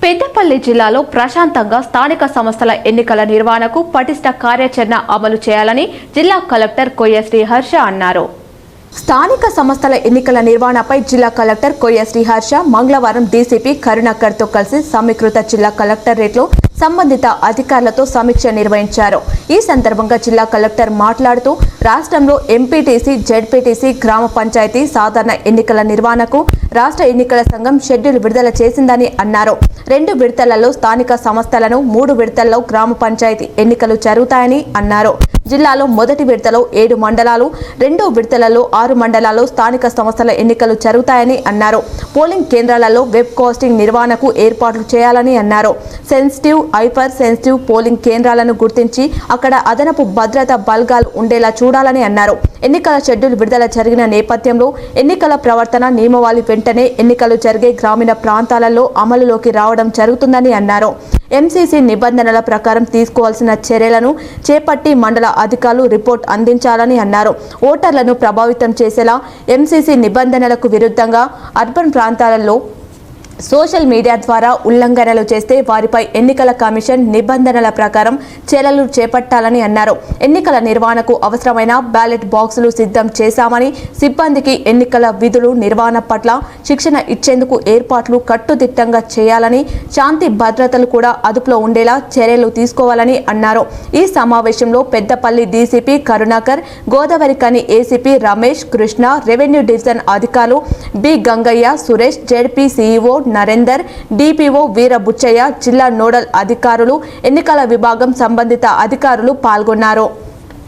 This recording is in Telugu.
పెద్దపల్లి జిల్లాలో ప్రశాంతంగా స్థానిక సంస్థల ఎన్నికల నిర్వహణకు పటిష్ట కార్యాచరణ అమలు చేయాలని జిల్లా కలెక్టర్ కొయ్య శ్రీహర్ష అన్నారు. స్థానిక సంస్థల ఎన్నికల నిర్వహణపై జిల్లా కలెక్టర్ కొయ్య శ్రీహర్ష మంగళవారం డీసీపీ కరుణాకర్తో కలిసి సమీకృత జిల్లా కలెక్టరేట్లో సంబంధిత అధికారులతో సమీక్ష నిర్వహించారు. ఈ సందర్భంగా జిల్లా కలెక్టర్ మాట్లాడుతూ రాష్ట్రంలో ఎంపీటీసీ, జెడ్పీటీసీ, గ్రామ పంచాయతీ సాధారణ ఎన్నికల నిర్వహణకు రాష్ట్ర ఎన్నికల సంఘం షెడ్యూల్ విడుదల చేసిందని అన్నారు. 2 విడతలలో స్థానిక సంస్థలను, 3 విడతల్లో గ్రామ పంచాయతీ ఎన్నికలు జరుగుతాయని అన్నారు. జిల్లాలో మొదటి విడతలో 7 మండలాలు, 2వ విడతలలో 6 మండలాల్లో స్థానిక సంస్థల ఎన్నికలు జరుగుతాయని అన్నారు. పోలింగ్ కేంద్రాలలో వెబ్ కాస్టింగ్ నిర్వహణకు ఏర్పాట్లు చేయాలని అన్నారు. సెన్సిటివ్, హైపర్ సెన్సిటివ్ పోలింగ్ కేంద్రాలను గుర్తించి అక్కడ అదనపు భద్రతా బలగాలు ఉండేలా చూడాలని అన్నారు. ఎన్నికల షెడ్యూల్ విడుదల జరిగిన నేపథ్యంలో ఎన్నికల ప్రవర్తన నియమావళి వెంటనే ఎన్నికలు జరిగే గ్రామీణ ప్రాంతాలలో అమలులోకి రావడం జరుగుతుందని అన్నారు. ఎంసీసీ నిబంధనల ప్రకారం తీసుకోవాల్సిన చర్యలను చేపట్టి మండల అధికారులు రిపోర్ట్ అందించాలని అన్నారు. ఓటర్లను ప్రభావితం చేసేలా ఎంసీసీ నిబంధనలకు విరుద్ధంగా అర్బన్ ప్రాంతాలలో సోషల్ మీడియా ద్వారా ఉల్లంఘనలు చేస్తే వారిపై ఎన్నికల కమిషన్ నిబంధనల ప్రకారం చర్యలు చేపట్టాలని అన్నారు. ఎన్నికల నిర్వహణకు అవసరమైన బ్యాలెట్ బాక్సులు సిద్ధం చేశామని, సిబ్బందికి ఎన్నికల విధులు నిర్వహణ పట్ల శిక్షణ ఇచ్చేందుకు ఏర్పాట్లు కట్టుదిట్టంగా చేయాలని, శాంతి భద్రతలు కూడా అదుపులో ఉండేలా చర్యలు తీసుకోవాలని అన్నారు. ఈ సమావేశంలో Peddapalli DCP Karunakar, Godavarikhani ACP Ramesh Krishna, revenue division అధికారులు B Gangaiah, Suresh, ZP CEO Narender, DPO Veerabuchaiah, జిల్లా నోడల్ అధికారులు, ఎన్నికల విభాగం సంబంధిత అధికారులు పాల్గొన్నారు.